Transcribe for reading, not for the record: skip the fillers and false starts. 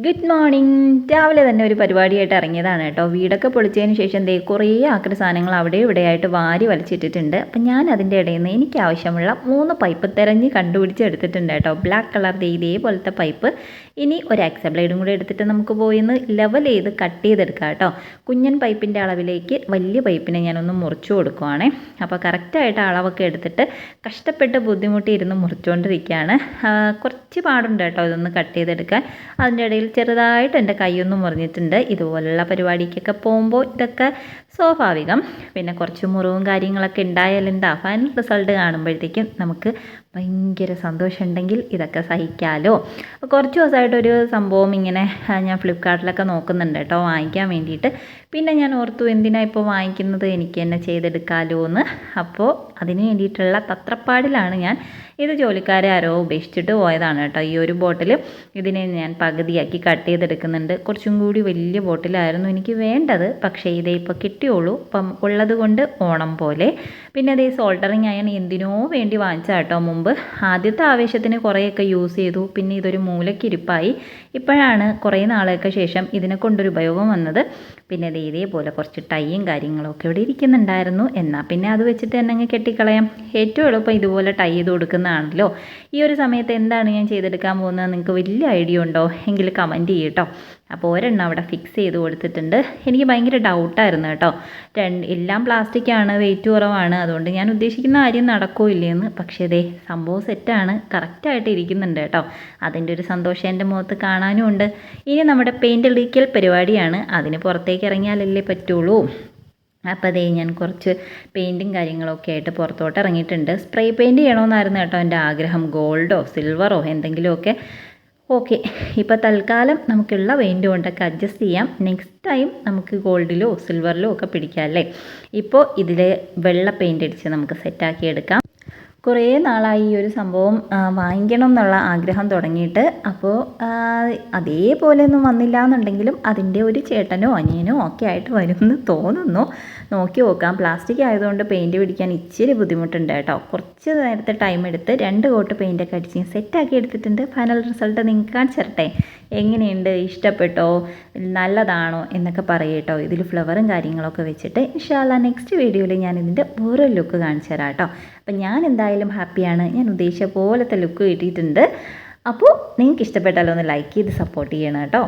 Good morning. രാവിലെ തന്നെ ഒരു പരിപാടിയായിട്ട് ഇറങ്ങിയതാണ് കേട്ടോ. വീടൊക്കെ പൊളിച്ചതിന് ശേഷം ദേ കുറേ ആക്രി സാധനങ്ങൾ അവിടെ ഇവിടെയായിട്ട് വാരി വലിച്ചിട്ടിട്ടുണ്ട്. അപ്പം ഞാൻ അതിൻ്റെ ഇടയിൽ നിന്ന് എനിക്ക് ആവശ്യമുള്ള 3 പൈപ്പ് തിരഞ്ഞ് കണ്ടുപിടിച്ച് എടുത്തിട്ടുണ്ട് കേട്ടോ. ബ്ലാക്ക് കളർ ഇതേപോലത്തെ പൈപ്പ്. ഇനി ഒരു എക്സ ബ്ലേഡും കൂടെ എടുത്തിട്ട് നമുക്ക് പോയി ഒന്ന് ലെവൽ ചെയ്ത് കട്ട് ചെയ്തെടുക്കാം കേട്ടോ. കുഞ്ഞൻ പൈപ്പിൻ്റെ അളവിലേക്ക് വലിയ പൈപ്പിനെ ഞാനൊന്ന് മുറിച്ചു കൊടുക്കുവാണേ. അപ്പോൾ കറക്റ്റായിട്ട് അളവൊക്കെ എടുത്തിട്ട് കഷ്ടപ്പെട്ട് ബുദ്ധിമുട്ടി ഇരുന്ന് മുറിച്ചുകൊണ്ടിരിക്കുകയാണ്. കുറച്ച് പാടുണ്ട് കേട്ടോ ഇതൊന്ന് കട്ട് ചെയ്തെടുക്കാൻ. അതിൻ്റെ ഇടയിൽ ചെറുതായിട്ട് എൻ്റെ കൈയൊന്നും മുറിഞ്ഞിട്ടുണ്ട്. ഇതുപോലുള്ള പരിപാടിക്കൊക്കെ പോകുമ്പോൾ ഇതൊക്കെ സ്വാഭാവികം. പിന്നെ കുറച്ച് മുറിവും കാര്യങ്ങളൊക്കെ ഉണ്ടായാൽ എന്താ, ഫൈനൽ റിസൾട്ട് കാണുമ്പോഴത്തേക്കും നമുക്ക് ഭയങ്കര സന്തോഷമുണ്ടെങ്കിൽ ഇതൊക്കെ സഹിക്കാമല്ലോ. കുറച്ച് ദിവസമായിട്ടൊരു സംഭവം ഇങ്ങനെ ഞാൻ ഫ്ലിപ്കാർട്ടിലൊക്കെ നോക്കുന്നുണ്ട് കേട്ടോ വാങ്ങിക്കാൻ വേണ്ടിയിട്ട്. പിന്നെ ഞാൻ ഓർത്തു എന്തിനാ ഇപ്പോൾ വാങ്ങിക്കുന്നത്, എനിക്ക് തന്നെ ചെയ്തെടുക്കാമല്ലോ എന്ന്. അപ്പോൾ അതിന് വേണ്ടിയിട്ടുള്ള തത്രപ്പാടിലാണ് ഞാൻ. ഇത് ജോലിക്കാരെ ആരോ ഉപേക്ഷിച്ചിട്ട് പോയതാണ് കേട്ടോ. ഈ ഒരു ബോട്ടിൽ ഇതിനെ ഞാൻ പകുതിയാക്കി കട്ട് ചെയ്തെടുക്കുന്നുണ്ട്. കുറച്ചും കൂടി വലിയ ബോട്ടിലായിരുന്നു എനിക്ക് വേണ്ടത്, പക്ഷേ ഇതേ ഇപ്പോൾ കിട്ടിയുള്ളൂ. അപ്പം ഉള്ളത് കൊണ്ട് ഓണം പോലെ. പിന്നെ അതേ സോൾഡറിങ് അയൺ എന്തിനോ വേണ്ടി വാങ്ങിച്ചാൽ കേട്ടോ. മുമ്പ് ആദ്യത്തെ ആവേശത്തിന് കുറേയൊക്കെ യൂസ് ചെയ്തു, പിന്നെ ഇതൊരു മൂലക്കിരിപ്പായി. ഇപ്പോഴാണ് കുറേ നാളൊക്കെ ശേഷം ഇതിനെ കൊണ്ടൊരു ഉപയോഗം വന്നത്. പിന്നെ അത് ഇതേപോലെ കുറച്ച് ടൈയും കാര്യങ്ങളൊക്കെ ഇവിടെ ഇരിക്കുന്നുണ്ടായിരുന്നു. എന്നാൽ പിന്നെ അത് വെച്ചിട്ട് തന്നെ അങ്ങ് കെട്ടിക്കളയാം. ഏറ്റവും എളുപ്പം ഇതുപോലെ ടൈ ചെയ്ത് കൊടുക്കുന്നതാണല്ലോ. ഈ ഒരു സമയത്ത് എന്താണ് ഞാൻ ചെയ്തെടുക്കാൻ പോകുന്നത് നിങ്ങൾക്ക് വലിയ ഐഡിയ ഉണ്ടോ എങ്കിൽ കമൻറ്റ് ചെയ്യട്ടോ. അപ്പോൾ ഒരെണ്ണം അവിടെ ഫിക്സ് ചെയ്ത് കൊടുത്തിട്ടുണ്ട്. എനിക്ക് ഭയങ്കര ഡൗട്ടായിരുന്നു കേട്ടോ. എല്ലാം പ്ലാസ്റ്റിക്കാണ്, വെയിറ്റ് കുറവാണ്, അതുകൊണ്ട് ഞാൻ ഉദ്ദേശിക്കുന്ന കാര്യം നടക്കോ ഇല്ലയെന്ന്. പക്ഷേ ദേ സംഭവം സെറ്റാണ്, കറക്റ്റായിട്ട് ഇരിക്കുന്നുണ്ട് കേട്ടോ. അതിൻ്റെ ഒരു സന്തോഷം എൻ്റെ മുഖത്ത് കാണാനും ഉണ്ട്. ഇനി നമ്മുടെ പെയിൻ്റ് അടിക്കൽ പരിപാടിയാണ്. അതിന് പുറത്തേക്ക് ഇറങ്ങിയാലല്ലേ പറ്റുള്ളൂ. അപ്പോൾ അതേ ഞാൻ കുറച്ച് പെയിൻറ്റും കാര്യങ്ങളൊക്കെ ആയിട്ട് പുറത്തോട്ട് ഇറങ്ങിയിട്ടുണ്ട്. സ്പ്രേ പെയിൻറ്റ് ചെയ്യണമെന്നായിരുന്നു കേട്ടോ എൻ്റെ ആഗ്രഹം. ഗോൾഡോ സിൽവറോ എന്തെങ്കിലുമൊക്കെ. ഓക്കെ, ഇപ്പോൾ തൽക്കാലം നമുക്കുള്ള പെയിൻറ്റ് കൊണ്ടൊക്കെ അഡ്ജസ്റ്റ് ചെയ്യാം. നെക്സ്റ്റ് ടൈം നമുക്ക് ഗോൾഡിലോ സിൽവറിലോ ഒക്കെ പിടിക്കാം അല്ലേ. ഇപ്പോൾ ഇതിൽ വെള്ള പെയിൻറ്റ് അടിച്ച് നമുക്ക് സെറ്റാക്കി എടുക്കാം. കുറേ നാളായി ഈ ഒരു സംഭവം വാങ്ങിക്കണം എന്നുള്ള ആഗ്രഹം തുടങ്ങിയിട്ട്. അപ്പോൾ അതേപോലെയൊന്നും വന്നില്ല എന്നുണ്ടെങ്കിലും അതിൻ്റെ ഒരു ചേട്ടനോ അനിയനോ ഒക്കെ ആയിട്ട് വരുമെന്ന് തോന്നുന്നു. നോക്കി നോക്കാം. പ്ലാസ്റ്റിക് ആയതുകൊണ്ട് പെയിൻറ്റ് പിടിക്കാൻ ഇച്ചിരി ബുദ്ധിമുട്ടുണ്ട് കേട്ടോ. കുറച്ച് നേരത്തെ ടൈം എടുത്ത് 2 കോട്ട് പെയിൻറ്റൊക്കെ അടിച്ച് സെറ്റാക്കി എടുത്തിട്ടുണ്ട്. ഫൈനൽ റിസൾട്ട് നിങ്ങൾക്ക് കാണിച്ചു തരട്ടെ. എങ്ങനെയുണ്ട്, ഇഷ്ടപ്പെട്ടോ, നല്ലതാണോ എന്നൊക്കെ പറയട്ടോ. ഇതിൽ ഫ്ലവറും കാര്യങ്ങളൊക്കെ വെച്ചിട്ട് ഇൻഷാ അല്ലാ നെക്സ്റ്റ് വീഡിയോയിൽ ഞാൻ ഇതിൻ്റെ ഓരോ ലുക്ക് കാണിച്ചു തരാം കേട്ടോ. അപ്പം ഞാൻ എന്തായാലും ഹാപ്പിയാണ്. ഞാൻ ഉദ്ദേശിച്ച പോലത്തെ ലുക്ക് കിട്ടിയിട്ടുണ്ട്. അപ്പോൾ നിങ്ങൾക്ക് ഇഷ്ടപ്പെട്ടാലോ ഒന്ന് ലൈക്ക് ചെയ്ത് സപ്പോർട്ട് ചെയ്യണം കേട്ടോ.